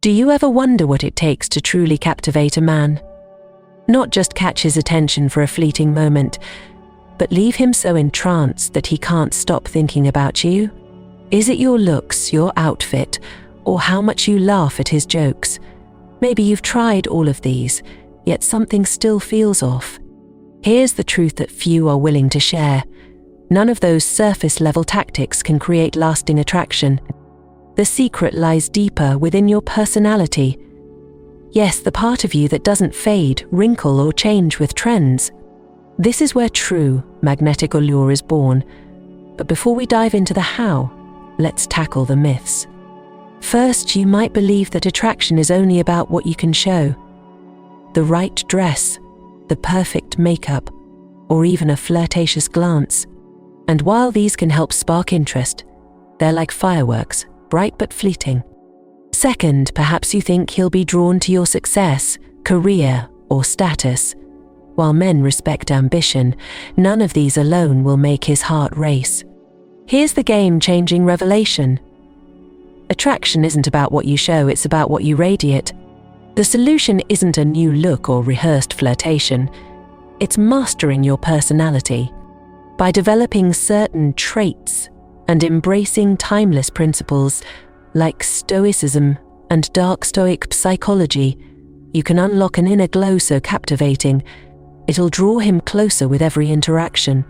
Do you ever wonder what it takes to truly captivate a man? Not just catch his attention for a fleeting moment, but leave him so entranced that he can't stop thinking about you? Is it your looks, your outfit, or how much you laugh at his jokes? Maybe you've tried all of these, yet something still feels off. Here's the truth that few are willing to share. None of those surface-level tactics can create lasting attraction. The secret lies deeper within your personality. Yes, the part of you that doesn't fade, wrinkle, or change with trends. This is where true magnetic allure is born. But before we dive into the how, let's tackle the myths. First, you might believe that attraction is only about what you can show. The right dress, the perfect makeup, or even a flirtatious glance. And while these can help spark interest, they're like fireworks, bright but fleeting. Second, perhaps you think he'll be drawn to your success, career, or status. While men respect ambition, none of these alone will make his heart race. Here's the game-changing revelation. Attraction isn't about what you show, it's about what you radiate. The solution isn't a new look or rehearsed flirtation. It's mastering your personality. By developing certain traits and embracing timeless principles like Stoicism and Dark Stoic Psychology, you can unlock an inner glow so captivating, it'll draw him closer with every interaction.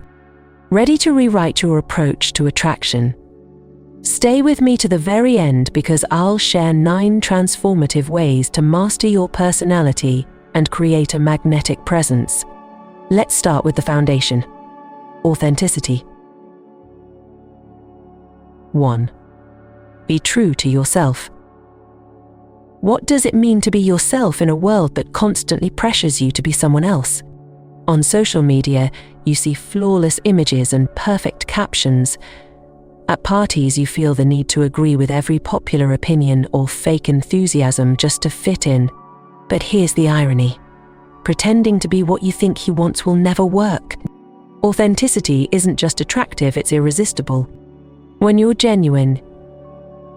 Ready to rewrite your approach to attraction? Stay with me to the very end because I'll share 9 transformative ways to master your personality and create a magnetic presence. Let's start with the foundation. Authenticity. 1. Be true to yourself. What does it mean to be yourself in a world that constantly pressures you to be someone else? On social media, you see flawless images and perfect captions. At parties, you feel the need to agree with every popular opinion or fake enthusiasm just to fit in. But here's the irony. Pretending to be what you think he wants will never work. Authenticity isn't just attractive, it's irresistible. When you're genuine,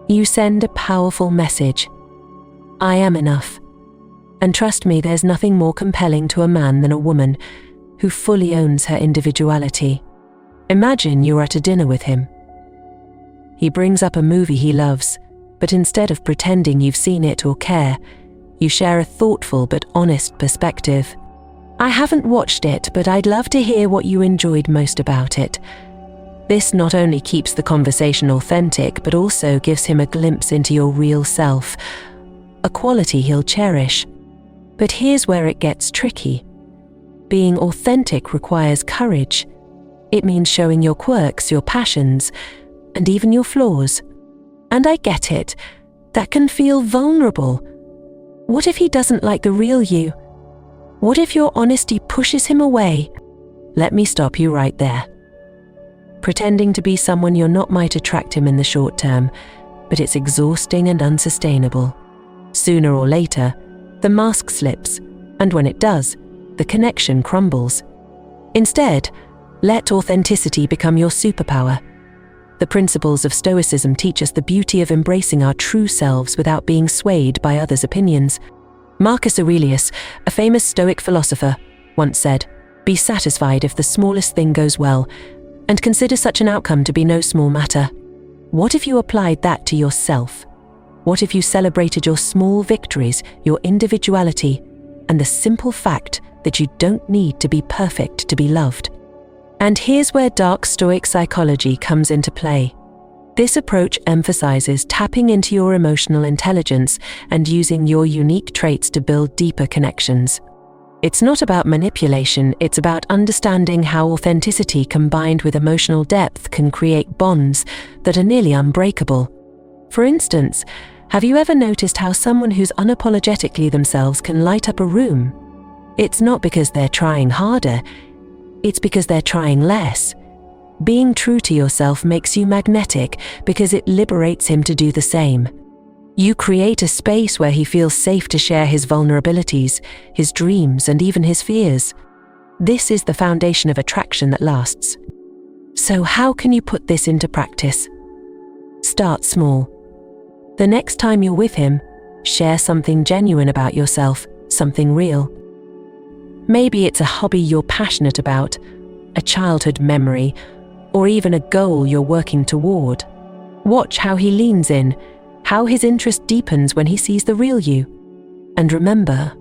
you send a powerful message. I am enough. And trust me, there's nothing more compelling to a man than a woman who fully owns her individuality. Imagine you're at a dinner with him. He brings up a movie he loves, but instead of pretending you've seen it or care, you share a thoughtful but honest perspective. I haven't watched it, but I'd love to hear what you enjoyed most about it. This not only keeps the conversation authentic, but also gives him a glimpse into your real self, a quality he'll cherish. But here's where it gets tricky. Being authentic requires courage. It means showing your quirks, your passions, and even your flaws. And I get it, that can feel vulnerable. What if he doesn't like the real you? What if your honesty pushes him away? Let me stop you right there. Pretending to be someone you're not might attract him in the short term, but it's exhausting and unsustainable. Sooner or later, the mask slips, and when it does, the connection crumbles. Instead, let authenticity become your superpower. The principles of Stoicism teach us the beauty of embracing our true selves without being swayed by others' opinions. Marcus Aurelius, a famous Stoic philosopher, once said, "Be satisfied if the smallest thing goes well, and consider such an outcome to be no small matter." What if you applied that to yourself? What if you celebrated your small victories, your individuality, and the simple fact that you don't need to be perfect to be loved? And here's where Dark Stoic Psychology comes into play. This approach emphasizes tapping into your emotional intelligence and using your unique traits to build deeper connections. It's not about manipulation, it's about understanding how authenticity combined with emotional depth can create bonds that are nearly unbreakable. For instance, have you ever noticed how someone who's unapologetically themselves can light up a room? It's not because they're trying harder, it's because they're trying less. Being true to yourself makes you magnetic because it liberates him to do the same. You create a space where he feels safe to share his vulnerabilities, his dreams, and even his fears. This is the foundation of attraction that lasts. So how can you put this into practice? Start small. The next time you're with him, Share something genuine about yourself, something real. Maybe it's a hobby you're passionate about, a childhood memory, or even a goal you're working toward. Watch how he leans in, how his interest deepens when he sees the real you. And remember,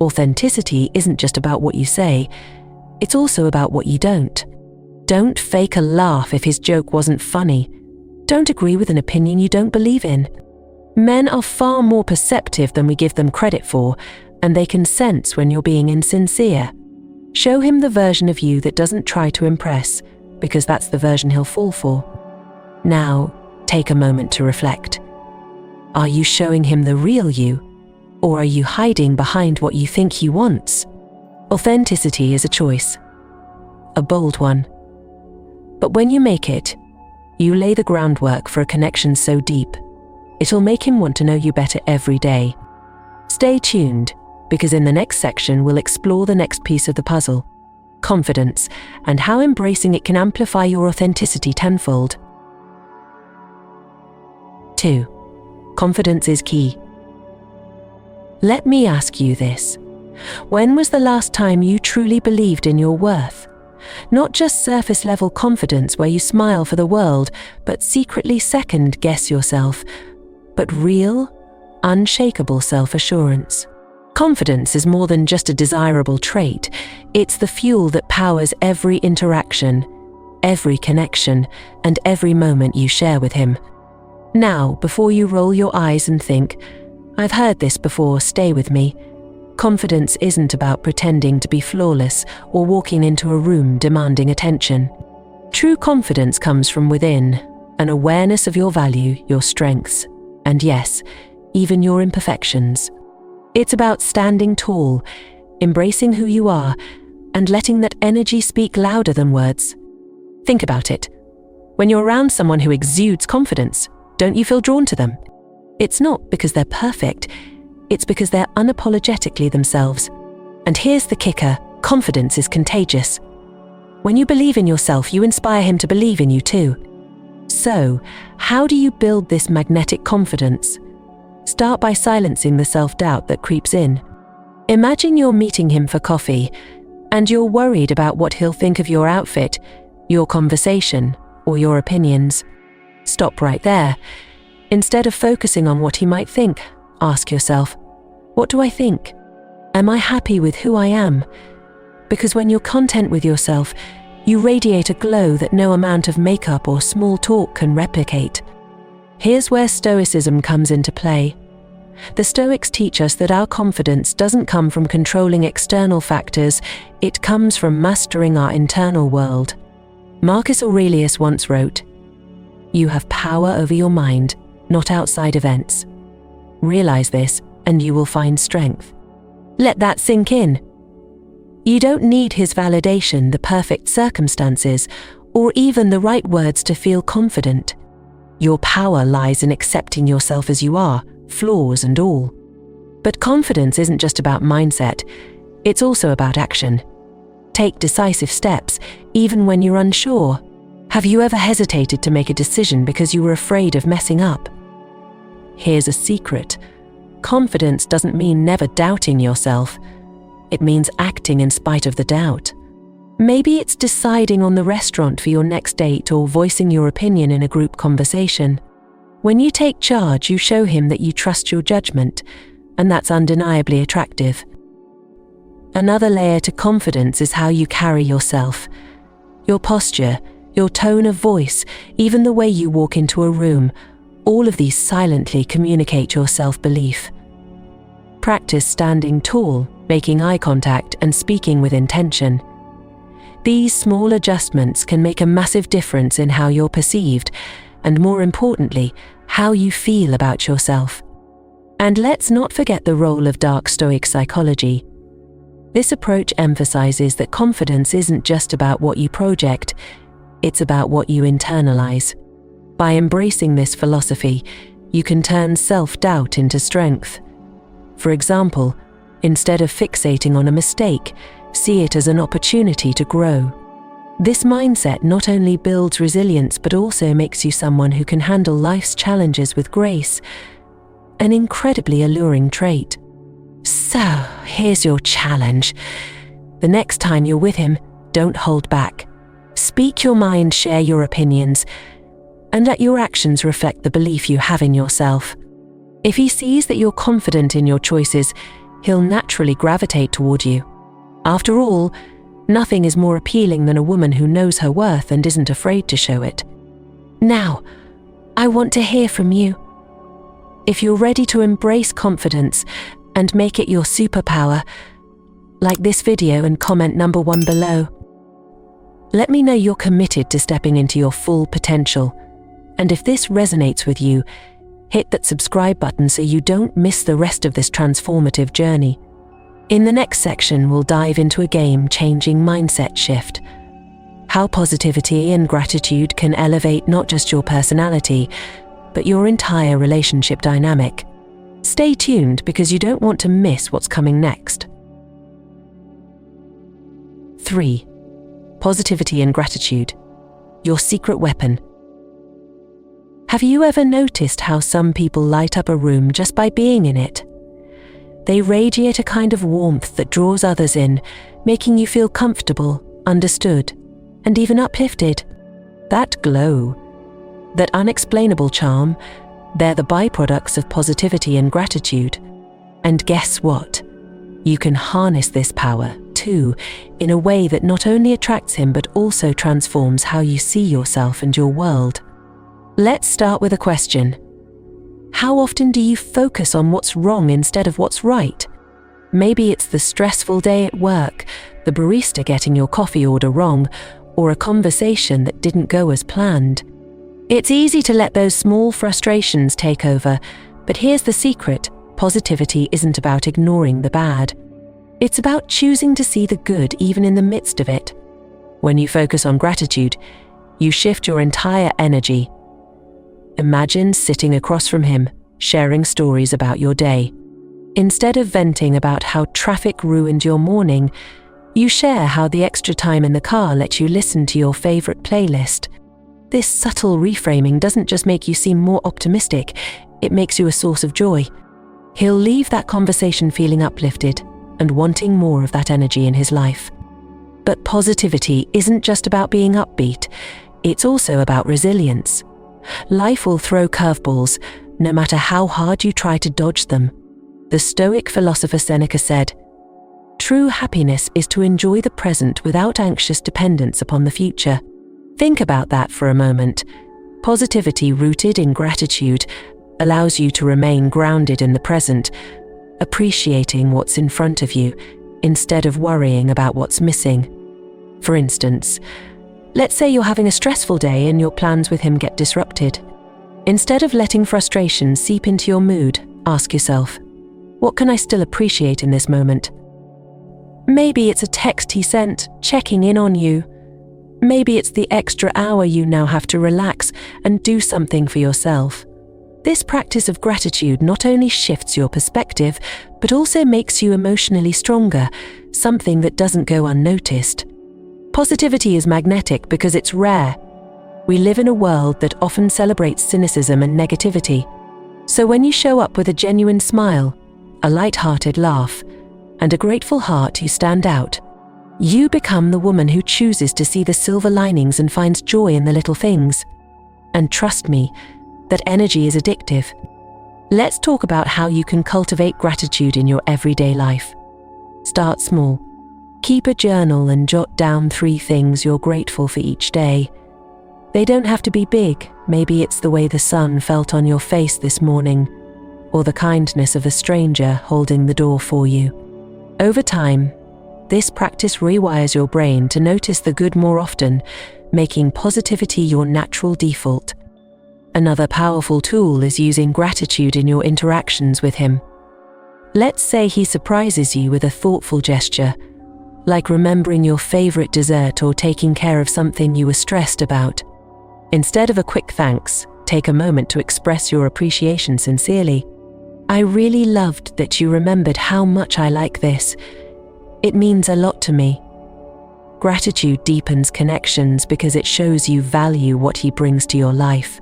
authenticity isn't just about what you say, it's also about what you don't. Don't fake a laugh if his joke wasn't funny. Don't agree with an opinion you don't believe in. Men are far more perceptive than we give them credit for, and they can sense when you're being insincere. Show him the version of you that doesn't try to impress, because that's the version he'll fall for. Now, take a moment to reflect. Are you showing him the real you, or are you hiding behind what you think he wants? Authenticity is a choice, a bold one. But when you make it, you lay the groundwork for a connection so deep, it'll make him want to know you better every day. Stay tuned, because in the next section we'll explore the next piece of the puzzle, confidence, and how embracing it can amplify your authenticity tenfold. 2. Confidence is key. Let me ask you this. When was the last time you truly believed in your worth? Not just surface-level confidence where you smile for the world, but secretly second-guess yourself, but real, unshakable self-assurance. Confidence is more than just a desirable trait. It's the fuel that powers every interaction, every connection, and every moment you share with him. Now, before you roll your eyes and think, "I've heard this before, stay with me," confidence isn't about pretending to be flawless or walking into a room demanding attention. True confidence comes from within, an awareness of your value, your strengths, and yes, even your imperfections. It's about standing tall, embracing who you are, and letting that energy speak louder than words. Think about it. When you're around someone who exudes confidence, don't you feel drawn to them? It's not because they're perfect, it's because they're unapologetically themselves. And here's the kicker, confidence is contagious. When you believe in yourself, you inspire him to believe in you too. So, how do you build this magnetic confidence? Start by silencing the self-doubt that creeps in. Imagine you're meeting him for coffee, and you're worried about what he'll think of your outfit, your conversation, or your opinions. Stop right there. Instead of focusing on what he might think, ask yourself, what do I think? Am I happy with who I am? Because when you're content with yourself, you radiate a glow that no amount of makeup or small talk can replicate. Here's where Stoicism comes into play. The Stoics teach us that our confidence doesn't come from controlling external factors, it comes from mastering our internal world. Marcus Aurelius once wrote, "You have power over your mind, not outside events. Realize this, and you will find strength." Let that sink in. You don't need his validation, the perfect circumstances, or even the right words to feel confident. Your power lies in accepting yourself as you are, flaws and all. But confidence isn't just about mindset, it's also about action. Take decisive steps, even when you're unsure. Have you ever hesitated to make a decision because you were afraid of messing up? Here's a secret. Confidence doesn't mean never doubting yourself. It means acting in spite of the doubt. Maybe it's deciding on the restaurant for your next date or voicing your opinion in a group conversation. When you take charge, you show him that you trust your judgment, and that's undeniably attractive. Another layer to confidence is how you carry yourself. Your posture, your tone of voice, even the way you walk into a room, all of these silently communicate your self-belief. Practice standing tall, making eye contact, and speaking with intention. These small adjustments can make a massive difference in how you're perceived, and more importantly, how you feel about yourself. And let's not forget the role of Dark Stoic Psychology. This approach emphasizes that confidence isn't just about what you project, it's about what you internalize. By embracing this philosophy, you can turn self-doubt into strength. For example, instead of fixating on a mistake, see it as an opportunity to grow. This mindset not only builds resilience but also makes you someone who can handle life's challenges with grace. an incredibly alluring trait. So, here's your challenge. The next time you're with him, don't hold back. Speak your mind, share your opinions, and let your actions reflect the belief you have in yourself. If he sees that you're confident in your choices, he'll naturally gravitate toward you. After all, nothing is more appealing than a woman who knows her worth and isn't afraid to show it. Now, I want to hear from you. If you're ready to embrace confidence and make it your superpower, like this video and comment number 1 below. Let me know you're committed to stepping into your full potential. And if this resonates with you, hit that subscribe button so you don't miss the rest of this transformative journey. In the next section, we'll dive into a game-changing mindset shift. How positivity and gratitude can elevate not just your personality, but your entire relationship dynamic. Stay tuned because you don't want to miss what's coming next. 3. Positivity and gratitude. Your secret weapon. Have you ever noticed how some people light up a room just by being in it? They radiate a kind of warmth that draws others in, making you feel comfortable, understood, and even uplifted. That glow, that unexplainable charm, they're the byproducts of positivity and gratitude. And guess what? You can harness this power, too, in a way that not only attracts him but also transforms how you see yourself and your world. Let's start with a question. How often do you focus on what's wrong instead of what's right? Maybe it's the stressful day at work, the barista getting your coffee order wrong, or a conversation that didn't go as planned. It's easy to let those small frustrations take over, but here's the secret: positivity isn't about ignoring the bad. It's about choosing to see the good even in the midst of it. When you focus on gratitude, you shift your entire energy. Imagine sitting across from him, sharing stories about your day. Instead of venting about how traffic ruined your morning, you share how the extra time in the car let you listen to your favorite playlist. This subtle reframing doesn't just make you seem more optimistic, it makes you a source of joy. He'll leave that conversation feeling uplifted and wanting more of that energy in his life. But positivity isn't just about being upbeat, it's also about resilience. Life will throw curveballs, no matter how hard you try to dodge them. The Stoic philosopher Seneca said, "True happiness is to enjoy the present without anxious dependence upon the future." Think about that for a moment. Positivity rooted in gratitude allows you to remain grounded in the present, appreciating what's in front of you instead of worrying about what's missing. For instance, let's say you're having a stressful day and your plans with him get disrupted. Instead of letting frustration seep into your mood, ask yourself, what can I still appreciate in this moment? Maybe it's a text he sent, checking in on you. Maybe it's the extra hour you now have to relax and do something for yourself. This practice of gratitude not only shifts your perspective, but also makes you emotionally stronger, something that doesn't go unnoticed. Positivity is magnetic because it's rare. We live in a world that often celebrates cynicism and negativity. So when you show up with a genuine smile, a light-hearted laugh, and a grateful heart, you stand out. You become the woman who chooses to see the silver linings and finds joy in the little things. And trust me, that energy is addictive. Let's talk about how you can cultivate gratitude in your everyday life. Start small. Keep a journal and jot down 3 things you're grateful for each day. They don't have to be big. Maybe it's the way the sun felt on your face this morning, or the kindness of a stranger holding the door for you. Over time, this practice rewires your brain to notice the good more often, making positivity your natural default. Another powerful tool is using gratitude in your interactions with him. Let's say he surprises you with a thoughtful gesture, like remembering your favorite dessert or taking care of something you were stressed about. Instead of a quick thanks, take a moment to express your appreciation sincerely. I really loved that you remembered how much I like this. It means a lot to me. Gratitude deepens connections because it shows you value what he brings to your life.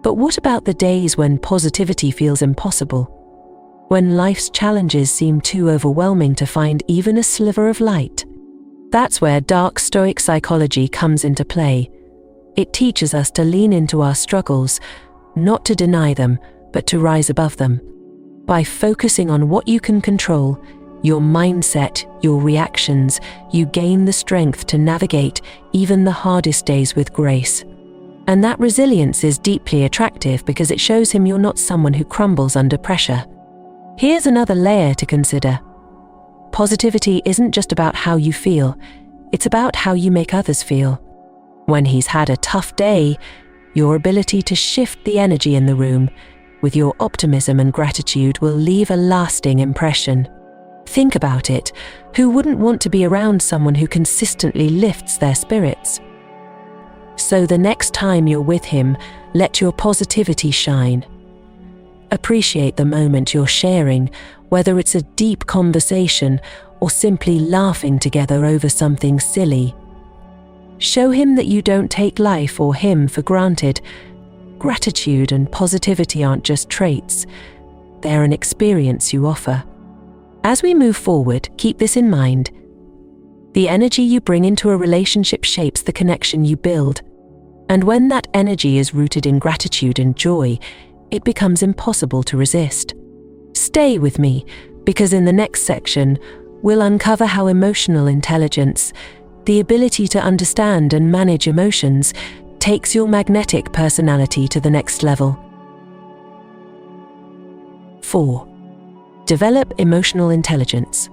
But what about the days when positivity feels impossible? When life's challenges seem too overwhelming to find even a sliver of light? That's where Dark Stoic Psychology comes into play. It teaches us to lean into our struggles, not to deny them, but to rise above them. By focusing on what you can control, your mindset, your reactions, you gain the strength to navigate even the hardest days with grace. And that resilience is deeply attractive because it shows him you're not someone who crumbles under pressure. Here's another layer to consider. Positivity isn't just about how you feel, it's about how you make others feel. When he's had a tough day, your ability to shift the energy in the room with your optimism and gratitude will leave a lasting impression. Think about it. Who wouldn't want to be around someone who consistently lifts their spirits? So the next time you're with him, let your positivity shine. Appreciate the moment you're sharing, whether it's a deep conversation or simply laughing together over something silly. Show him that you don't take life or him for granted. Gratitude and positivity aren't just traits, they're an experience you offer. As we move forward, keep this in mind. The energy you bring into a relationship shapes the connection you build. And when that energy is rooted in gratitude and joy, it becomes impossible to resist. Stay with me, because in the next section, we'll uncover how emotional intelligence, the ability to understand and manage emotions, takes your magnetic personality to the next level. 4. Develop emotional intelligence.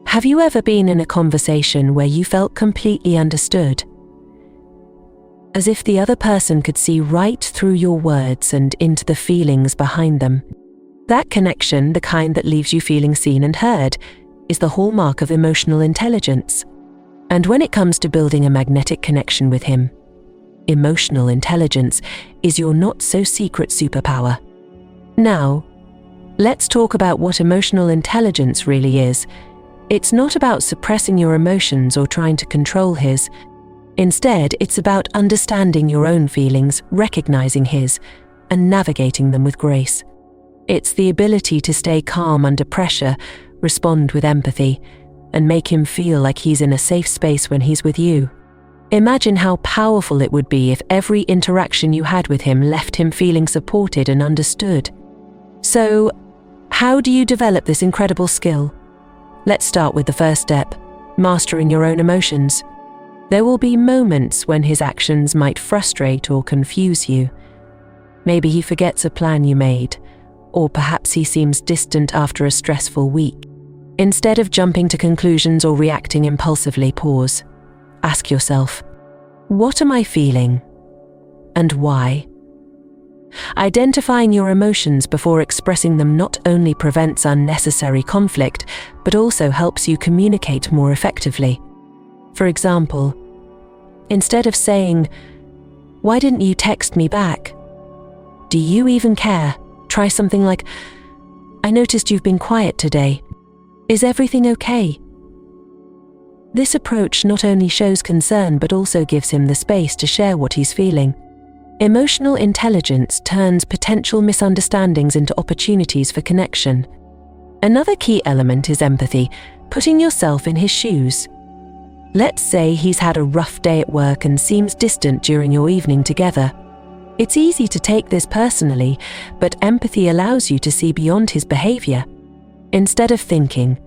Have you ever been in a conversation where you felt completely understood? As if the other person could see right through your words and into the feelings behind them. That connection, the kind that leaves you feeling seen and heard, is the hallmark of emotional intelligence. And when it comes to building a magnetic connection with him, emotional intelligence is your not-so-secret superpower. Now, let's talk about what emotional intelligence really is. It's not about suppressing your emotions or trying to control his. Instead, it's about understanding your own feelings, recognizing his, and navigating them with grace. It's the ability to stay calm under pressure, respond with empathy, and make him feel like he's in a safe space when he's with you. Imagine how powerful it would be if every interaction you had with him left him feeling supported and understood. So, how do you develop this incredible skill? Let's start with the first step, mastering your own emotions. There will be moments when his actions might frustrate or confuse you. Maybe he forgets a plan you made, or perhaps he seems distant after a stressful week. Instead of jumping to conclusions or reacting impulsively, pause. Ask yourself, what am I feeling? And why? Identifying your emotions before expressing them not only prevents unnecessary conflict, but also helps you communicate more effectively. For example, instead of saying, "Why didn't you text me back? Do you even care?" Try something like, "I noticed you've been quiet today. Is everything okay?" This approach not only shows concern but also gives him the space to share what he's feeling. Emotional intelligence turns potential misunderstandings into opportunities for connection. Another key element is empathy, putting yourself in his shoes. Let's say he's had a rough day at work and seems distant during your evening together. It's easy to take this personally, but empathy allows you to see beyond his behavior. Instead of thinking,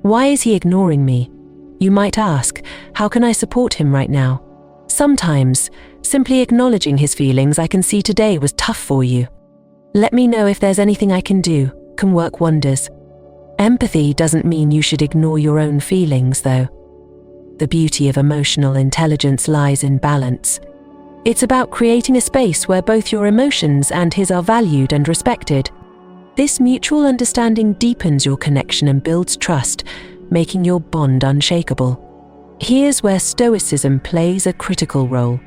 "Why is he ignoring me?" you might ask, "How can I support him right now?" Sometimes, simply acknowledging his feelings, "I can see today was tough for you. Let me know if there's anything I can do," can work wonders. Empathy doesn't mean you should ignore your own feelings, though. The beauty of emotional intelligence lies in balance. It's about creating a space where both your emotions and his are valued and respected. This mutual understanding deepens your connection and builds trust, making your bond unshakable. Here's where Stoicism plays a critical role.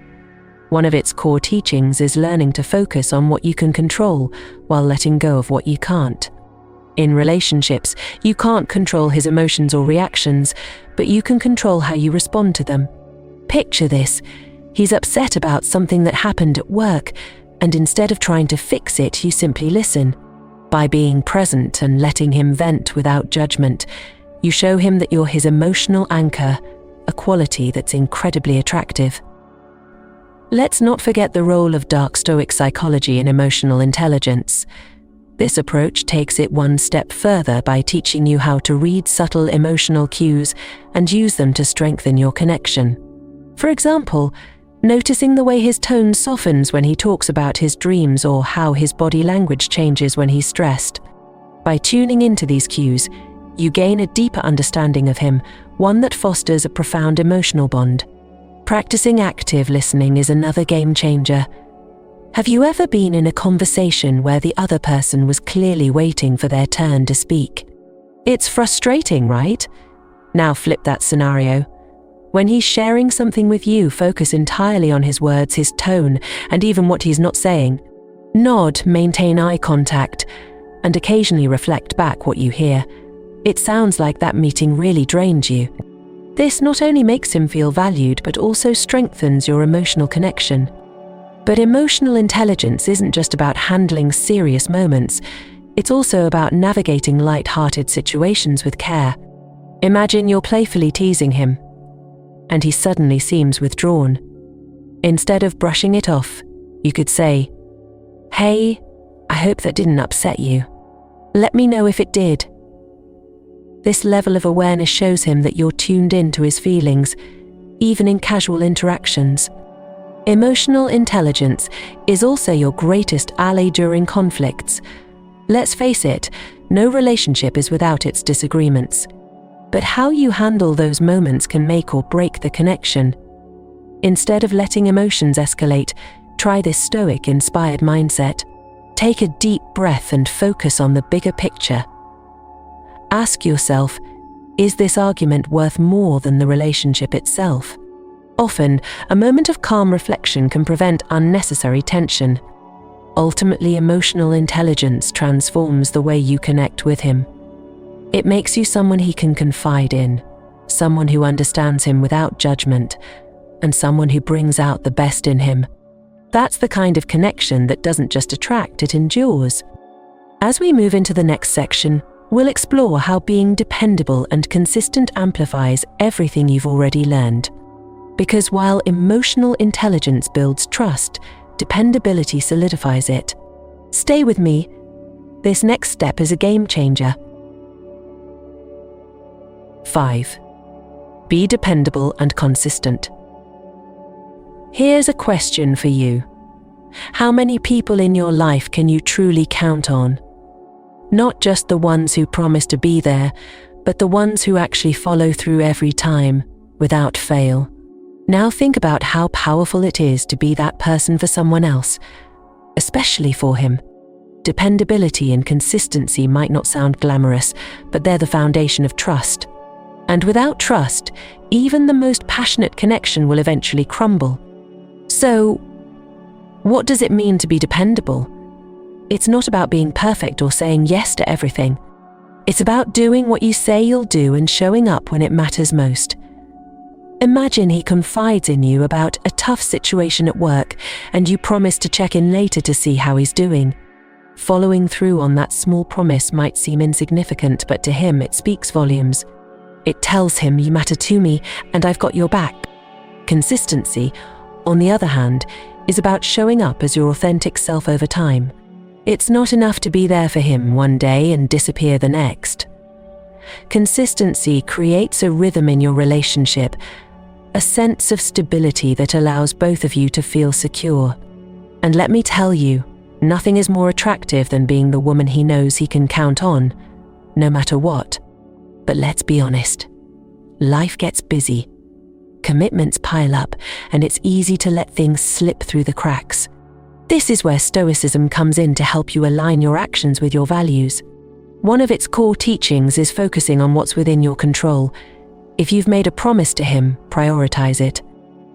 One of its core teachings is learning to focus on what you can control while letting go of what you can't. In relationships, you can't control his emotions or reactions, but you can control how you respond to them. Picture this. He's upset about something that happened at work, And instead of trying to fix it, you simply listen. By being present and letting him vent without judgment, you show him that you're his emotional anchor, a quality that's incredibly attractive. Let's not forget the role of Dark Stoic Psychology in emotional intelligence. This approach takes it one step further by teaching you how to read subtle emotional cues and use them to strengthen your connection. For example, noticing the way his tone softens when he talks about his dreams or how his body language changes when he's stressed. By tuning into these cues, you gain a deeper understanding of him, one that fosters a profound emotional bond. Practicing active listening is another game changer. Have you ever been in a conversation where the other person was clearly waiting for their turn to speak? It's frustrating, right? Now flip that scenario. When he's sharing something with you, focus entirely on his words, his tone, and even what he's not saying. Nod, maintain eye contact, and occasionally reflect back what you hear. It sounds like that meeting really drained you. This not only makes him feel valued, but also strengthens your emotional connection. But emotional intelligence isn't just about handling serious moments. It's also about navigating light-hearted situations with care. Imagine you're playfully teasing him, and he suddenly seems withdrawn. Instead of brushing it off, you could say, "Hey, I hope that didn't upset you. Let me know if it did." This level of awareness shows him that you're tuned in to his feelings, even in casual interactions. Emotional intelligence is also your greatest ally during conflicts. Let's face it, no relationship is without its disagreements. But how you handle those moments can make or break the connection. Instead of letting emotions escalate, try this Stoic-inspired mindset. Take a deep breath and focus on the bigger picture. Ask yourself, is this argument worth more than the relationship itself? Often, a moment of calm reflection can prevent unnecessary tension. Ultimately, emotional intelligence transforms the way you connect with him. It makes you someone he can confide in, someone who understands him without judgment, and someone who brings out the best in him. That's the kind of connection that doesn't just attract, it endures. As we move into the next section, we'll explore how being dependable and consistent amplifies everything you've already learned. Because while emotional intelligence builds trust, dependability solidifies it. Stay with me. This next step is a game changer. 5. Be dependable and consistent. Here's a question for you. How many people in your life can you truly count on? Not just the ones who promise to be there, but the ones who actually follow through every time, without fail. Now think about how powerful it is to be that person for someone else, especially for him. Dependability and consistency might not sound glamorous, but they're the foundation of trust. And without trust, even the most passionate connection will eventually crumble. So, what does it mean to be dependable? It's not about being perfect or saying yes to everything. It's about doing what you say you'll do and showing up when it matters most. Imagine he confides in you about a tough situation at work and you promise to check in later to see how he's doing. Following through on that small promise might seem insignificant, but to him it speaks volumes. It tells him you matter to me and I've got your back. Consistency, on the other hand, is about showing up as your authentic self over time. It's not enough to be there for him one day and disappear the next. Consistency creates a rhythm in your relationship, a sense of stability that allows both of you to feel secure. And let me tell you, nothing is more attractive than being the woman he knows he can count on, no matter what. But let's be honest, life gets busy. Commitments pile up, and it's easy to let things slip through the cracks. This is where Stoicism comes in to help you align your actions with your values. One of its core teachings is focusing on what's within your control. If you've made a promise to him, prioritize it.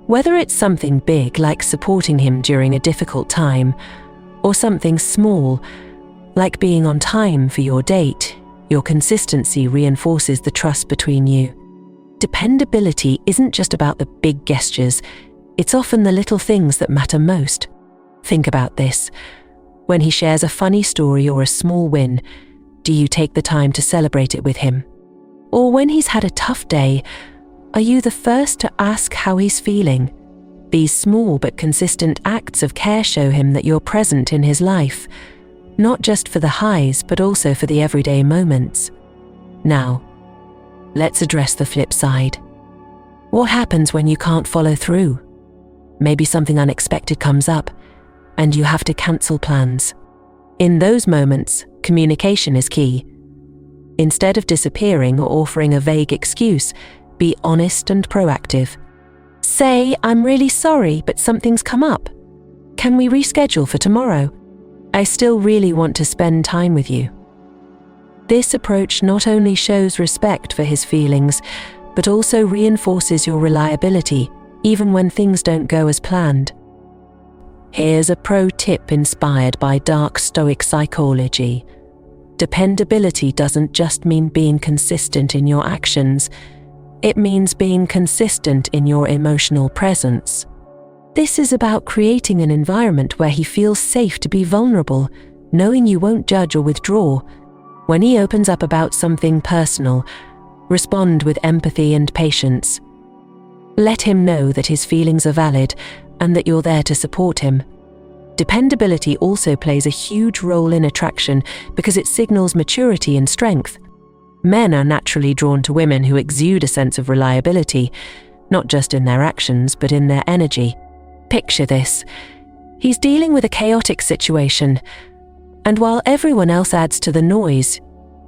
Whether it's something big like supporting him during a difficult time, or something small like being on time for your date, your consistency reinforces the trust between you. Dependability isn't just about the big gestures, it's often the little things that matter most. Think about this. When he shares a funny story or a small win, do you take the time to celebrate it with him? Or when he's had a tough day, are you the first to ask how he's feeling? These small but consistent acts of care show him that you're present in his life, not just for the highs, but also for the everyday moments. Now, let's address the flip side. What happens when you can't follow through? Maybe something unexpected comes up, and you have to cancel plans. In those moments, communication is key. Instead of disappearing or offering a vague excuse, be honest and proactive. Say, "I'm really sorry, but something's come up. Can we reschedule for tomorrow? I still really want to spend time with you." This approach not only shows respect for his feelings, but also reinforces your reliability, even when things don't go as planned. Here's a pro tip inspired by Dark Stoic Psychology. Dependability doesn't just mean being consistent in your actions, it means being consistent in your emotional presence. This is about creating an environment where he feels safe to be vulnerable, knowing you won't judge or withdraw. When he opens up about something personal, respond with empathy and patience. Let him know that his feelings are valid and that you're there to support him. Dependability also plays a huge role in attraction because it signals maturity and strength. Men are naturally drawn to women who exude a sense of reliability, not just in their actions, but in their energy. Picture this. He's dealing with a chaotic situation, and while everyone else adds to the noise,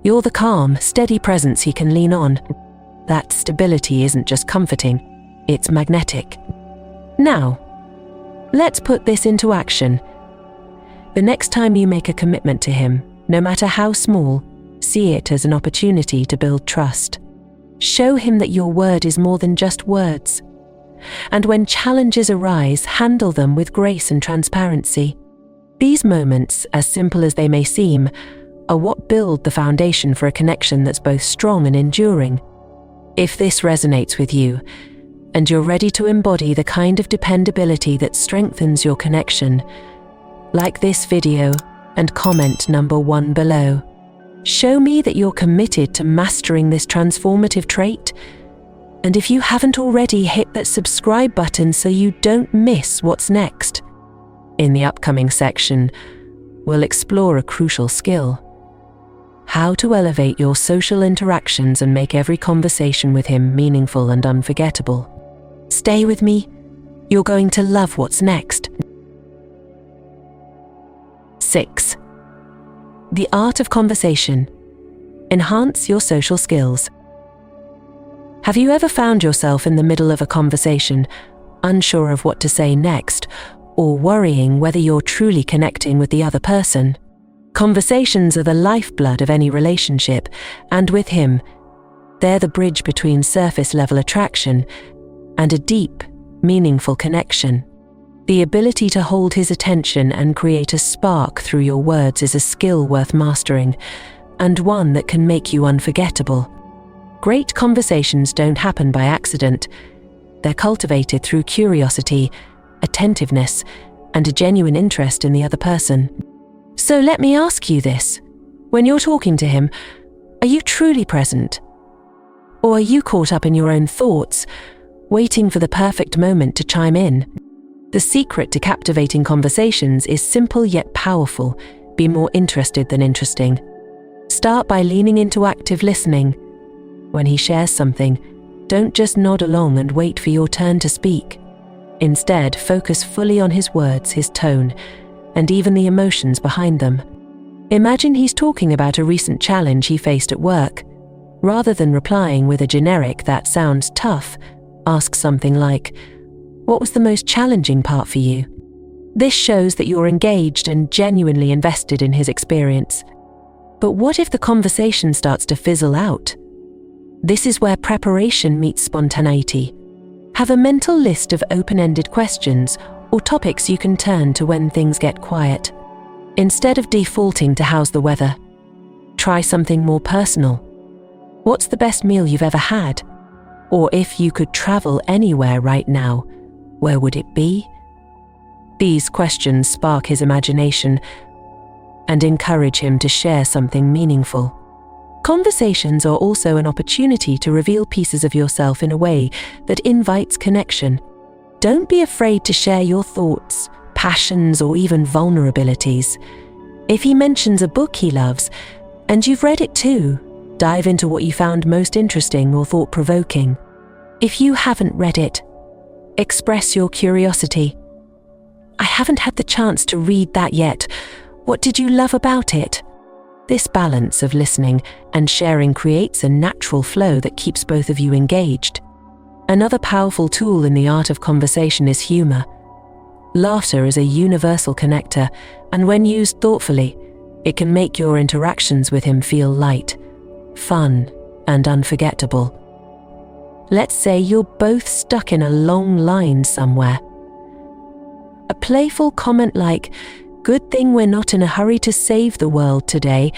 you're the calm, steady presence he can lean on. That stability isn't just comforting, it's magnetic. Now, let's put this into action. The next time you make a commitment to him, no matter how small, see it as an opportunity to build trust. Show him that your word is more than just words. And when challenges arise, handle them with grace and transparency. These moments, as simple as they may seem, are what build the foundation for a connection that's both strong and enduring. If this resonates with you, and you're ready to embody the kind of dependability that strengthens your connection, like this video and comment number 1 below. Show me that you're committed to mastering this transformative trait. And if you haven't already, hit that subscribe button so you don't miss what's next. In the upcoming section, we'll explore a crucial skill: how to elevate your social interactions and make every conversation with him meaningful and unforgettable. Stay with me, you're going to love what's next. 6. The art of conversation. Enhance your social skills. Have you ever found yourself in the middle of a conversation, unsure of what to say next, or worrying whether you're truly connecting with the other person? Conversations are the lifeblood of any relationship, and with him, they're the bridge between surface-level attraction and a deep, meaningful connection. The ability to hold his attention and create a spark through your words is a skill worth mastering, and one that can make you unforgettable. Great conversations don't happen by accident. They're cultivated through curiosity, attentiveness, and a genuine interest in the other person. So let me ask you this. When you're talking to him, are you truly present? Or are you caught up in your own thoughts, waiting for the perfect moment to chime in? The secret to captivating conversations is simple yet powerful. Be more interested than interesting. Start by leaning into active listening. When he shares something, don't just nod along and wait for your turn to speak. Instead, focus fully on his words, his tone, and even the emotions behind them. Imagine he's talking about a recent challenge he faced at work. Rather than replying with a generic "that sounds tough," ask something like, "What was the most challenging part for you?" This shows that you're engaged and genuinely invested in his experience. But what if the conversation starts to fizzle out? This is where preparation meets spontaneity. Have a mental list of open-ended questions or topics you can turn to when things get quiet. Instead of defaulting to "how's the weather?" try something more personal. What's the best meal you've ever had? Or if you could travel anywhere right now, where would it be? These questions spark his imagination and encourage him to share something meaningful. Conversations are also an opportunity to reveal pieces of yourself in a way that invites connection. Don't be afraid to share your thoughts, passions, or even vulnerabilities. If he mentions a book he loves, and you've read it too, dive into what you found most interesting or thought-provoking. If you haven't read it, express your curiosity. I haven't had the chance to read that yet. What did you love about it? This balance of listening and sharing creates a natural flow that keeps both of you engaged. Another powerful tool in the art of conversation is humor. Laughter is a universal connector, and when used thoughtfully, it can make your interactions with him feel light, fun, and unforgettable. Let's say you're both stuck in a long line somewhere. A playful comment like, "Good thing we're not in a hurry to save the world today,"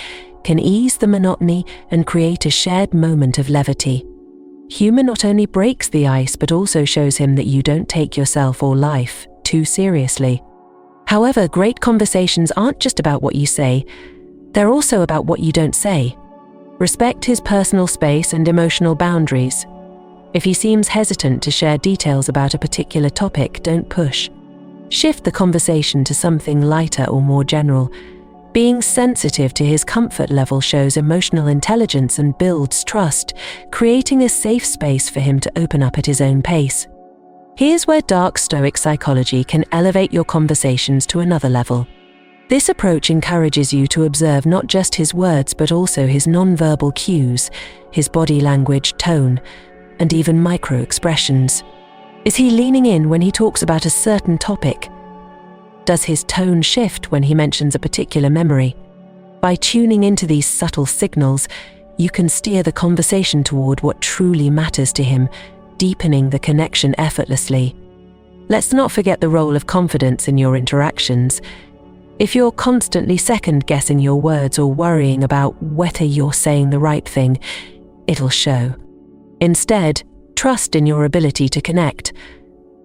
can ease the monotony and create a shared moment of levity. Humor not only breaks the ice but also shows him that you don't take yourself or life too seriously. However, great conversations aren't just about what you say, they're also about what you don't say. Respect his personal space and emotional boundaries. If he seems hesitant to share details about a particular topic, don't push. Shift the conversation to something lighter or more general. Being sensitive to his comfort level shows emotional intelligence and builds trust, creating a safe space for him to open up at his own pace. Here's where Dark Stoic Psychology can elevate your conversations to another level. This approach encourages you to observe not just his words but also his nonverbal cues, his body language, tone, and even micro-expressions. Is he leaning in when he talks about a certain topic? Does his tone shift when he mentions a particular memory? By tuning into these subtle signals, you can steer the conversation toward what truly matters to him, deepening the connection effortlessly. Let's not forget the role of confidence in your interactions. If you're constantly second-guessing your words or worrying about whether you're saying the right thing, it'll show. Instead, trust in your ability to connect.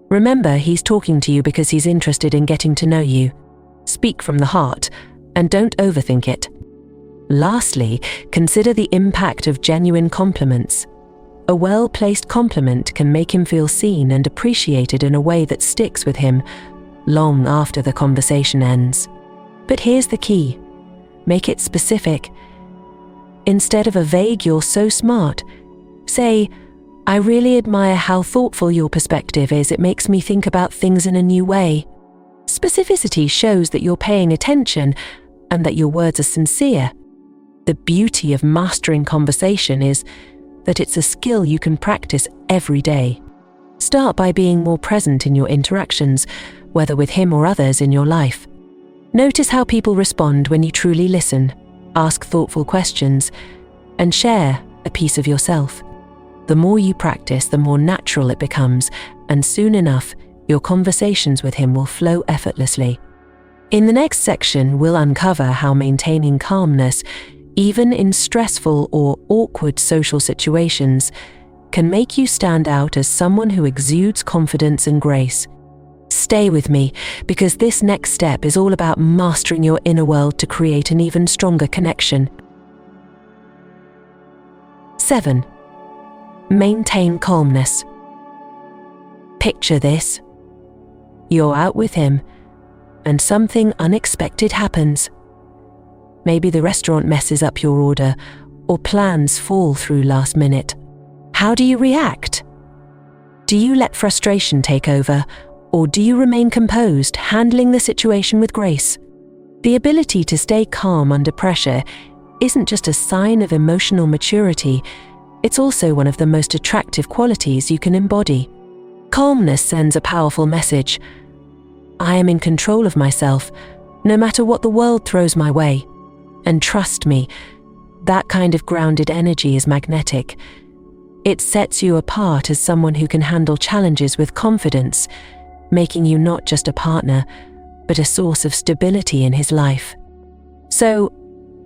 Remember, he's talking to you because he's interested in getting to know you. Speak from the heart, and don't overthink it. Lastly, consider the impact of genuine compliments. A well-placed compliment can make him feel seen and appreciated in a way that sticks with him long after the conversation ends. But here's the key. Make it specific. Instead of a vague "you're so smart," say, "I really admire how thoughtful your perspective is. It makes me think about things in a new way." Specificity shows that you're paying attention and that your words are sincere. The beauty of mastering conversation is that it's a skill you can practice every day. Start by being more present in your interactions, whether with him or others in your life. Notice how people respond when you truly listen, ask thoughtful questions, and share a piece of yourself. The more you practice, the more natural it becomes, and soon enough, your conversations with him will flow effortlessly. In the next section, we'll uncover how maintaining calmness, even in stressful or awkward social situations, can make you stand out as someone who exudes confidence and grace. Stay with me, because this next step is all about mastering your inner world to create an even stronger connection. 7. Maintain calmness. Picture this. You're out with him, and something unexpected happens. Maybe the restaurant messes up your order, or plans fall through last minute. How do you react? Do you let frustration take over, or do you remain composed, handling the situation with grace? The ability to stay calm under pressure isn't just a sign of emotional maturity, it's also one of the most attractive qualities you can embody. Calmness sends a powerful message. I am in control of myself, no matter what the world throws my way. And trust me, that kind of grounded energy is magnetic. It sets you apart as someone who can handle challenges with confidence, making you not just a partner, but a source of stability in his life. So,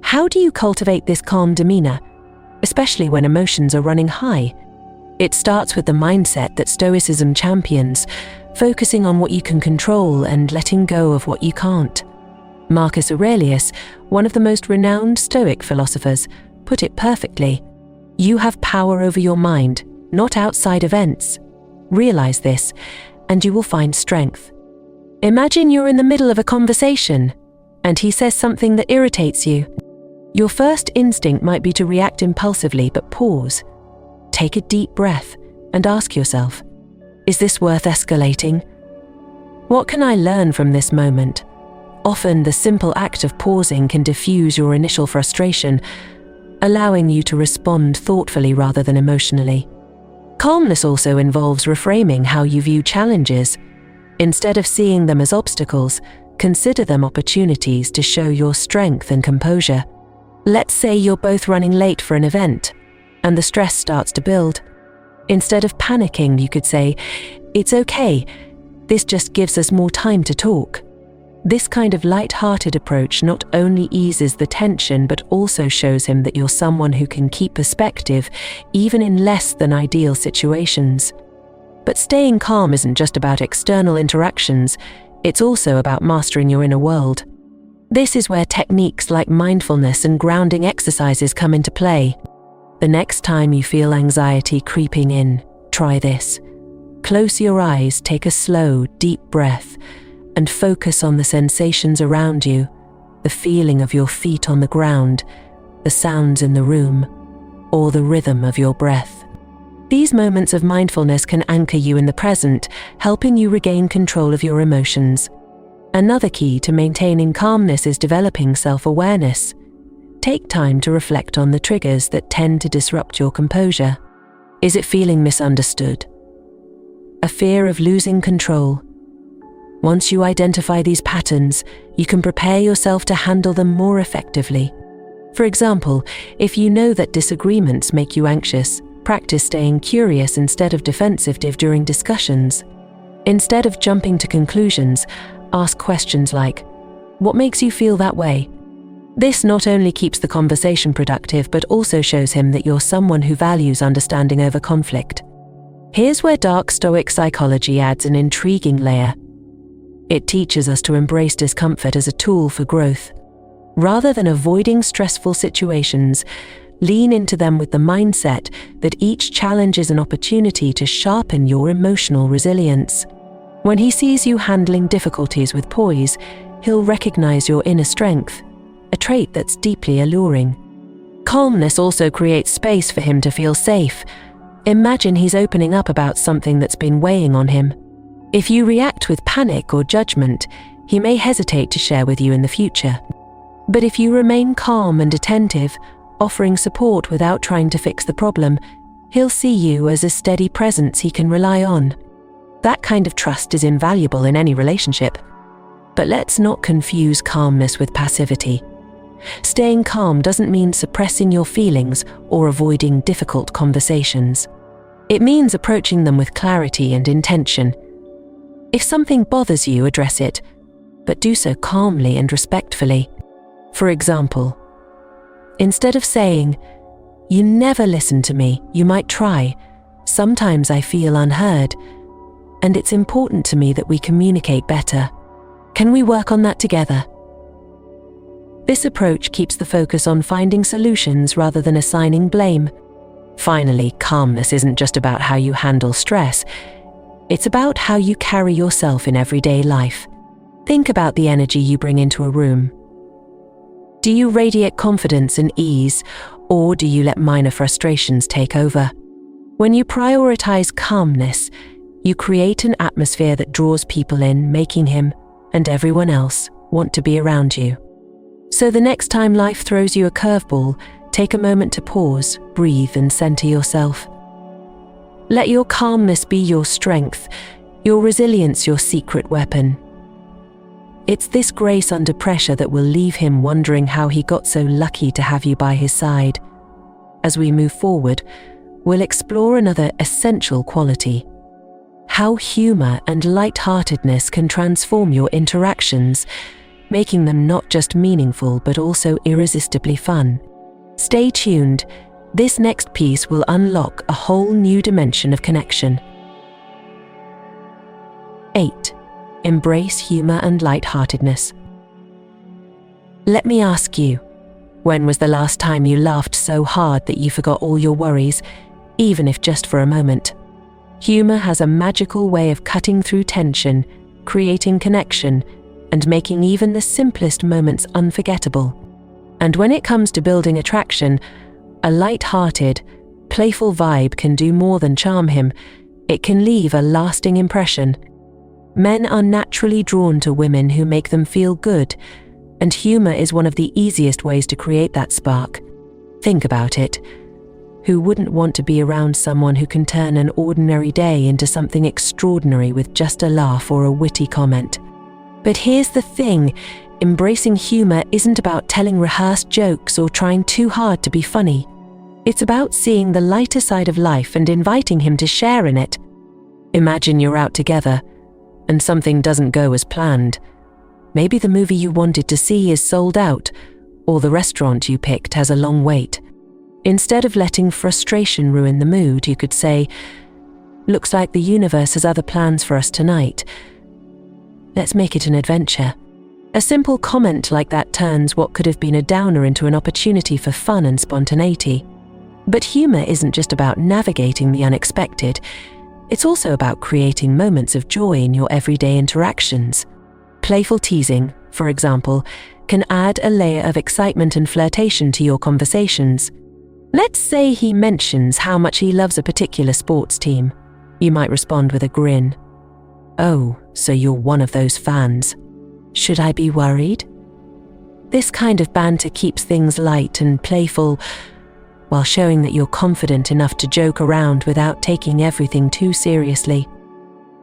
how do you cultivate this calm demeanor, especially when emotions are running high? It starts with the mindset that Stoicism champions, focusing on what you can control and letting go of what you can't. Marcus Aurelius, one of the most renowned Stoic philosophers, put it perfectly. You have power over your mind, not outside events. Realize this, and you will find strength. Imagine you're in the middle of a conversation, and he says something that irritates you. Your first instinct might be to react impulsively, but pause. Take a deep breath and ask yourself, is this worth escalating? What can I learn from this moment? Often the simple act of pausing can diffuse your initial frustration, allowing you to respond thoughtfully rather than emotionally. Calmness also involves reframing how you view challenges. Instead of seeing them as obstacles, consider them opportunities to show your strength and composure. Let's say you're both running late for an event, and the stress starts to build. Instead of panicking, you could say, "It's okay, this just gives us more time to talk." This kind of light-hearted approach not only eases the tension but also shows him that you're someone who can keep perspective even in less than ideal situations. But staying calm isn't just about external interactions, it's also about mastering your inner world. This is where techniques like mindfulness and grounding exercises come into play. The next time you feel anxiety creeping in, try this. Close your eyes, take a slow, deep breath, and focus on the sensations around you, the feeling of your feet on the ground, the sounds in the room, or the rhythm of your breath. These moments of mindfulness can anchor you in the present, helping you regain control of your emotions. Another key to maintaining calmness is developing self-awareness. Take time to reflect on the triggers that tend to disrupt your composure. Is it feeling misunderstood? A fear of losing control? Once you identify these patterns, you can prepare yourself to handle them more effectively. For example, if you know that disagreements make you anxious, practice staying curious instead of defensive during discussions. Instead of jumping to conclusions, ask questions like, "What makes you feel that way?" This not only keeps the conversation productive but also shows him that you're someone who values understanding over conflict. Here's where Dark Stoic Psychology adds an intriguing layer. It teaches us to embrace discomfort as a tool for growth. Rather than avoiding stressful situations, lean into them with the mindset that each challenge is an opportunity to sharpen your emotional resilience. When he sees you handling difficulties with poise, he'll recognize your inner strength, a trait that's deeply alluring. Calmness also creates space for him to feel safe. Imagine he's opening up about something that's been weighing on him. If you react with panic or judgment, he may hesitate to share with you in the future. But if you remain calm and attentive, offering support without trying to fix the problem, he'll see you as a steady presence he can rely on. That kind of trust is invaluable in any relationship. But let's not confuse calmness with passivity. Staying calm doesn't mean suppressing your feelings or avoiding difficult conversations. It means approaching them with clarity and intention. If something bothers you, address it, but do so calmly and respectfully. For example, instead of saying, "You never listen to me, you might try. Sometimes I feel unheard, and it's important to me that we communicate better. Can we work on that together?" This approach keeps the focus on finding solutions rather than assigning blame. Finally, calmness isn't just about how you handle stress. It's about how you carry yourself in everyday life. Think about the energy you bring into a room. Do you radiate confidence and ease, or do you let minor frustrations take over? When you prioritize calmness, you create an atmosphere that draws people in, making him and everyone else want to be around you. So the next time life throws you a curveball, take a moment to pause, breathe, and center yourself. Let your calmness be your strength, your resilience your secret weapon. It's this grace under pressure that will leave him wondering how he got so lucky to have you by his side. As we move forward, we'll explore another essential quality: how humor and light-heartedness can transform your interactions, making them not just meaningful but also irresistibly fun. Stay tuned. This next piece will unlock a whole new dimension of connection. 8. Embrace humor and light-heartedness. Let me ask you, when was the last time you laughed so hard that you forgot all your worries, even if just for a moment? Humor has a magical way of cutting through tension, creating connection, and making even the simplest moments unforgettable. And when it comes to building attraction, a light-hearted, playful vibe can do more than charm him. It can leave a lasting impression. Men are naturally drawn to women who make them feel good, and humor is one of the easiest ways to create that spark. Think about it. Who wouldn't want to be around someone who can turn an ordinary day into something extraordinary with just a laugh or a witty comment? But here's the thing, embracing humor isn't about telling rehearsed jokes or trying too hard to be funny. It's about seeing the lighter side of life and inviting him to share in it. Imagine you're out together, and something doesn't go as planned. Maybe the movie you wanted to see is sold out, or the restaurant you picked has a long wait. Instead of letting frustration ruin the mood, you could say, "Looks like the universe has other plans for us tonight. Let's make it an adventure." A simple comment like that turns what could have been a downer into an opportunity for fun and spontaneity. But humor isn't just about navigating the unexpected. It's also about creating moments of joy in your everyday interactions. Playful teasing, for example, can add a layer of excitement and flirtation to your conversations. Let's say he mentions how much he loves a particular sports team. You might respond with a grin. "Oh, so you're one of those fans. Should I be worried?" This kind of banter keeps things light and playful, while showing that you're confident enough to joke around without taking everything too seriously.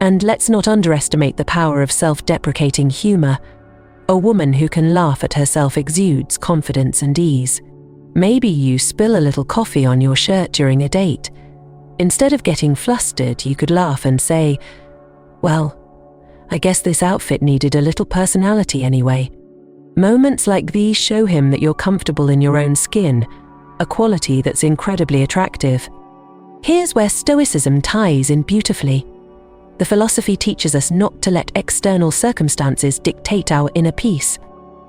And let's not underestimate the power of self-deprecating humor. A woman who can laugh at herself exudes confidence and ease. Maybe you spill a little coffee on your shirt during a date. Instead of getting flustered, you could laugh and say, "Well, I guess this outfit needed a little personality anyway." Moments like these show him that you're comfortable in your own skin, a quality that's incredibly attractive. Here's where Stoicism ties in beautifully. The philosophy teaches us not to let external circumstances dictate our inner peace.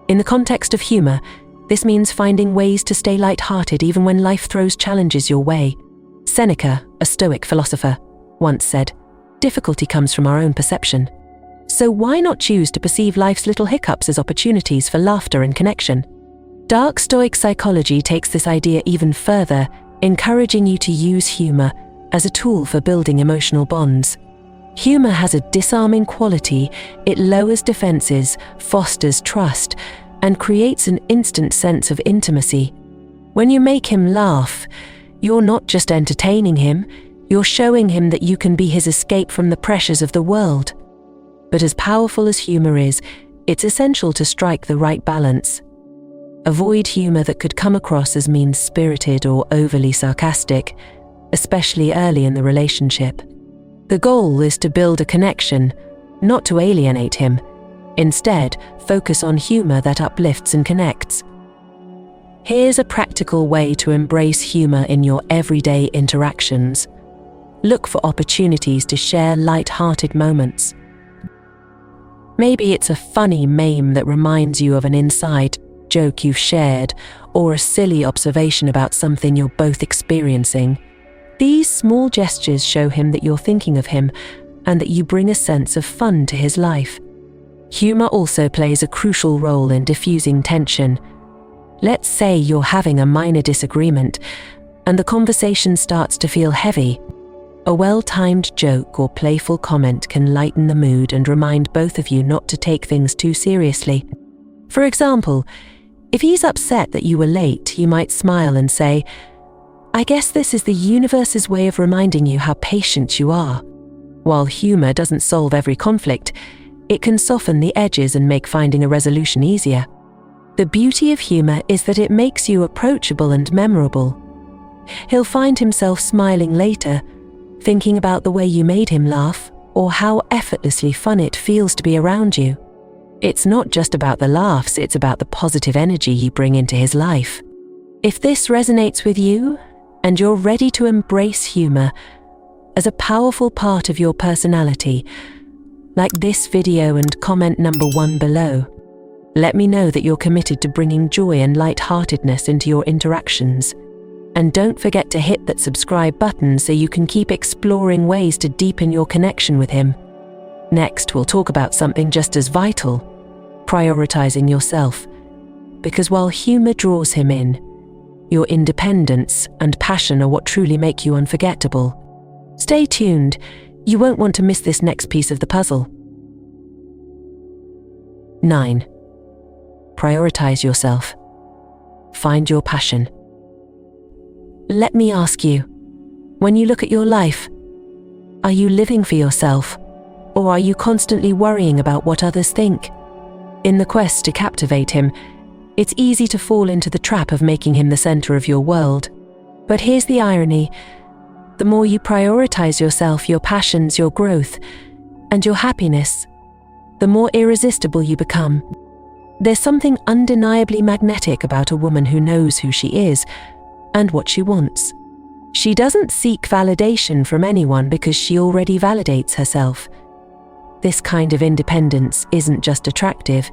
In the context of humor, this means finding ways to stay light-hearted even when life throws challenges your way. Seneca, a Stoic philosopher, once said, "Difficulty comes from our own perception." So why not choose to perceive life's little hiccups as opportunities for laughter and connection? Dark Stoic Psychology takes this idea even further, encouraging you to use humor as a tool for building emotional bonds. Humor has a disarming quality. It lowers defenses, fosters trust, and creates an instant sense of intimacy. When you make him laugh, you're not just entertaining him, you're showing him that you can be his escape from the pressures of the world. But as powerful as humor is, it's essential to strike the right balance. Avoid humor that could come across as mean-spirited or overly sarcastic, especially early in the relationship. The goal is to build a connection, not to alienate him. Instead, focus on humor that uplifts and connects. Here's a practical way to embrace humor in your everyday interactions. Look for opportunities to share light-hearted moments. Maybe it's a funny meme that reminds you of an inside joke you've shared, or a silly observation about something you're both experiencing. These small gestures show him that you're thinking of him and that you bring a sense of fun to his life. Humor also plays a crucial role in diffusing tension. Let's say you're having a minor disagreement and the conversation starts to feel heavy. A well-timed joke or playful comment can lighten the mood and remind both of you not to take things too seriously. For example, if he's upset that you were late, you might smile and say, "I guess this is the universe's way of reminding you how patient you are." While humor doesn't solve every conflict, it can soften the edges and make finding a resolution easier. The beauty of humor is that it makes you approachable and memorable. He'll find himself smiling later, thinking about the way you made him laugh or how effortlessly fun it feels to be around you. It's not just about the laughs, it's about the positive energy you bring into his life. If this resonates with you, and you're ready to embrace humor as a powerful part of your personality, Like this video and comment number 1 below. Let me know that you're committed to bringing joy and light-heartedness into your interactions. And don't forget to hit that subscribe button so you can keep exploring ways to deepen your connection with him. Next, we'll talk about something just as vital: prioritizing yourself. Because while humor draws him in, your independence and passion are what truly make you unforgettable. Stay tuned, you won't want to miss this next piece of the puzzle. 9. Prioritize yourself. Find your passion. Let me ask you, when you look at your life, are you living for yourself, or are you constantly worrying about what others think? In the quest to captivate him, it's easy to fall into the trap of making him the center of your world. But here's the irony: the more you prioritize yourself, your passions, your growth, and your happiness, the more irresistible you become. There's something undeniably magnetic about a woman who knows who she is and what she wants. She doesn't seek validation from anyone because she already validates herself. This kind of independence isn't just attractive,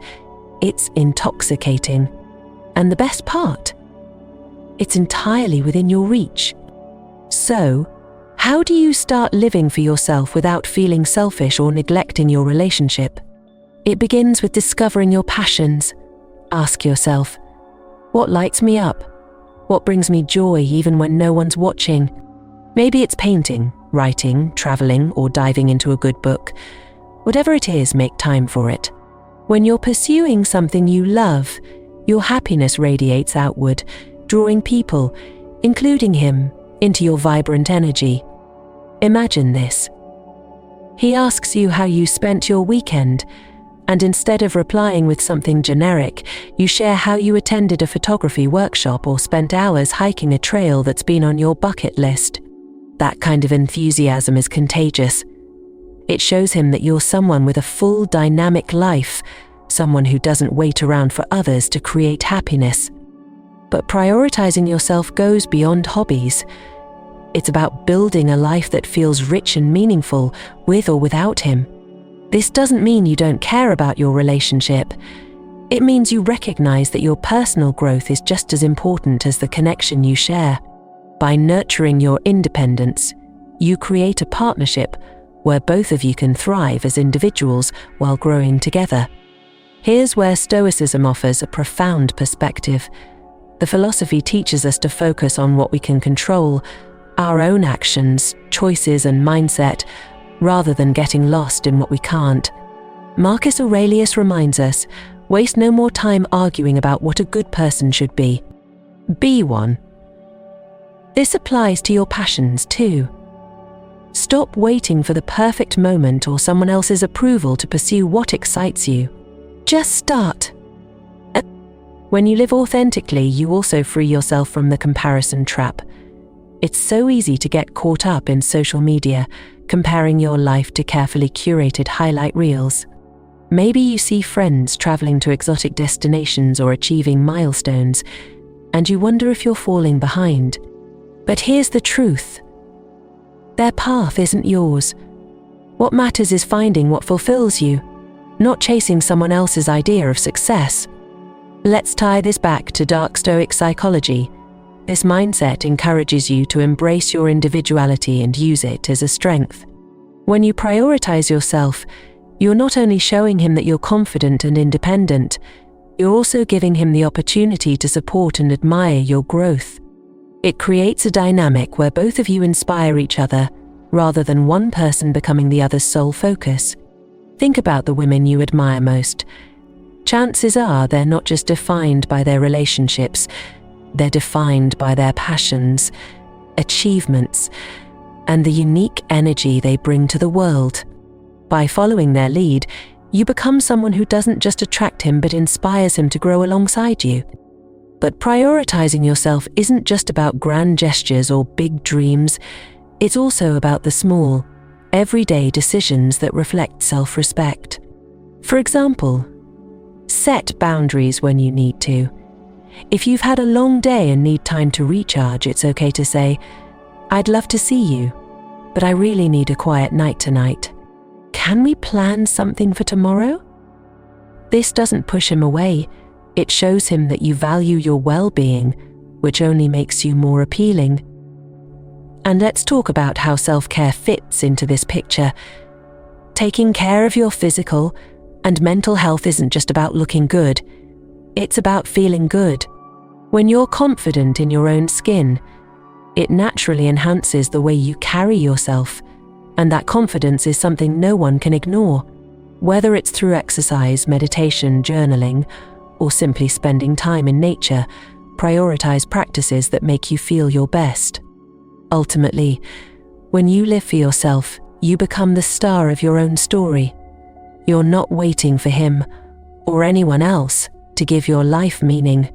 it's intoxicating. And the best part? It's entirely within your reach. So, how do you start living for yourself without feeling selfish or neglecting your relationship? It begins with discovering your passions. Ask yourself, what lights me up? What brings me joy even when no one's watching? Maybe it's painting, writing, traveling, or diving into a good book. Whatever it is, make time for it. When you're pursuing something you love, your happiness radiates outward, drawing people, including him, into your vibrant energy. Imagine this. He asks you how you spent your weekend, and instead of replying with something generic, you share how you attended a photography workshop or spent hours hiking a trail that's been on your bucket list. That kind of enthusiasm is contagious. It shows him that you're someone with a full, dynamic life, someone who doesn't wait around for others to create happiness. But prioritizing yourself goes beyond hobbies. It's about building a life that feels rich and meaningful, with or without him. This doesn't mean you don't care about your relationship. It means you recognize that your personal growth is just as important as the connection you share. By nurturing your independence, you create a partnership where both of you can thrive as individuals while growing together. Here's where Stoicism offers a profound perspective. The philosophy teaches us to focus on what we can control, our own actions, choices, and mindset, rather than getting lost in what we can't. Marcus Aurelius reminds us, waste no more time arguing about what a good person should be. Be one. This applies to your passions too. Stop waiting for the perfect moment or someone else's approval to pursue what excites you. Just start. When you live authentically, you also free yourself from the comparison trap. It's so easy to get caught up in social media, comparing your life to carefully curated highlight reels. Maybe you see friends traveling to exotic destinations or achieving milestones, and you wonder if you're falling behind. But here's the truth. Their path isn't yours. What matters is finding what fulfills you, not chasing someone else's idea of success. Let's tie this back to Dark Stoic Psychology. This mindset encourages you to embrace your individuality and use it as a strength. When you prioritize yourself, you're not only showing him that you're confident and independent, you're also giving him the opportunity to support and admire your growth. It creates a dynamic where both of you inspire each other, rather than one person becoming the other's sole focus. Think about the women you admire most. Chances are they're not just defined by their relationships, they're defined by their passions, achievements, and the unique energy they bring to the world. By following their lead, you become someone who doesn't just attract him but inspires him to grow alongside you. But prioritizing yourself isn't just about grand gestures or big dreams, it's also about the small, everyday decisions that reflect self-respect. For example, set boundaries when you need to. If you've had a long day and need time to recharge, it's okay to say, "I'd love to see you, but I really need a quiet night tonight. "Can we plan something for tomorrow?" This doesn't push him away. It shows him that you value your well-being, which only makes you more appealing. And let's talk about how self-care fits into this picture. Taking care of your physical and mental health isn't just about looking good. It's about feeling good. When you're confident in your own skin, it naturally enhances the way you carry yourself, and that confidence is something no one can ignore. Whether it's through exercise, meditation, journaling, or simply spending time in nature, prioritize practices that make you feel your best. Ultimately, when you live for yourself, you become the star of your own story. You're not waiting for him or anyone else to give your life meaning.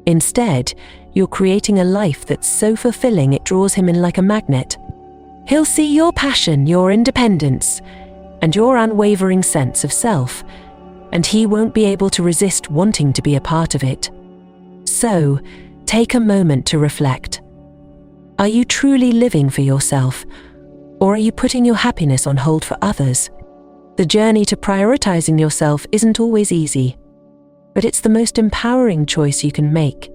Instead, you're creating a life that's so fulfilling it draws him in like a magnet. He'll see your passion, your independence, and your unwavering sense of self, and he won't be able to resist wanting to be a part of it. So, take a moment to reflect. Are you truly living for yourself, or are you putting your happiness on hold for others? The journey to prioritizing yourself isn't always easy, but it's the most empowering choice you can make.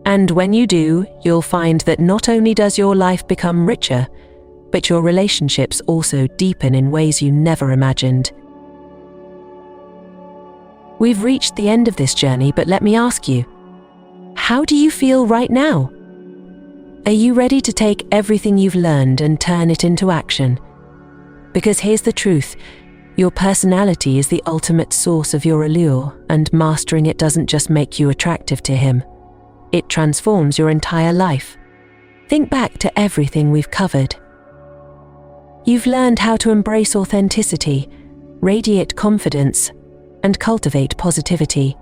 And when you do, you'll find that not only does your life become richer, but your relationships also deepen in ways you never imagined. We've reached the end of this journey, but let me ask you, how do you feel right now? Are you ready to take everything you've learned and turn it into action? Because here's the truth, your personality is the ultimate source of your allure, and mastering it doesn't just make you attractive to him. It transforms your entire life. Think back to everything we've covered. You've learned how to embrace authenticity, radiate confidence, and cultivate positivity.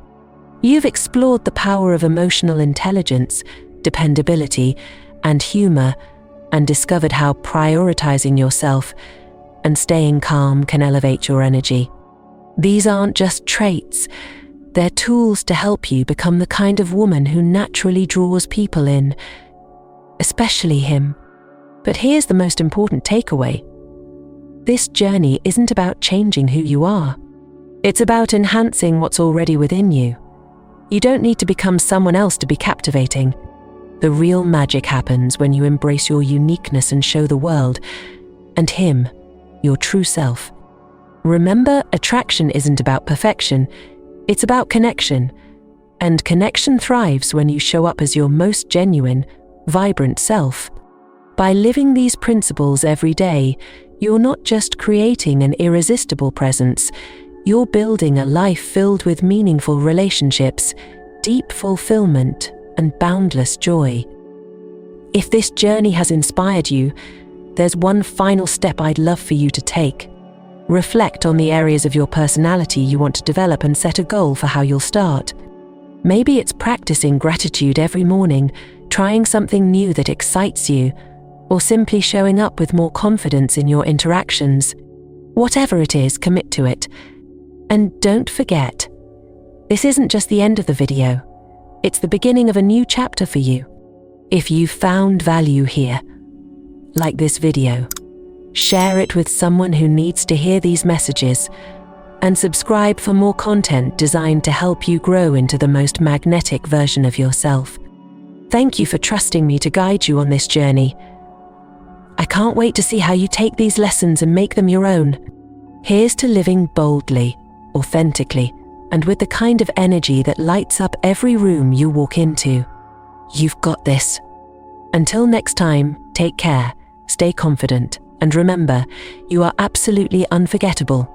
You've explored the power of emotional intelligence, dependability, and humor, and discovered how prioritizing yourself and staying calm can elevate your energy. These aren't just traits, they're tools to help you become the kind of woman who naturally draws people in, especially him. But here's the most important takeaway. This journey isn't about changing who you are. It's about enhancing what's already within you. You don't need to become someone else to be captivating. The real magic happens when you embrace your uniqueness and show the world, and him, your true self. Remember, attraction isn't about perfection, it's about connection. And connection thrives when you show up as your most genuine, vibrant self. By living these principles every day, you're not just creating an irresistible presence, you're building a life filled with meaningful relationships, deep fulfillment, and boundless joy. If this journey has inspired you, there's one final step I'd love for you to take. Reflect on the areas of your personality you want to develop and set a goal for how you'll start. Maybe it's practicing gratitude every morning, trying something new that excites you, or simply showing up with more confidence in your interactions. Whatever it is, commit to it. And don't forget, this isn't just the end of the video, it's the beginning of a new chapter for you. If you've found value here, like this video, share it with someone who needs to hear these messages, and subscribe for more content designed to help you grow into the most magnetic version of yourself. Thank you for trusting me to guide you on this journey. I can't wait to see how you take these lessons and make them your own. Here's to living boldly, authentically, and with the kind of energy that lights up every room you walk into. You've got this. Until next time, take care, stay confident, and remember, you are absolutely unforgettable.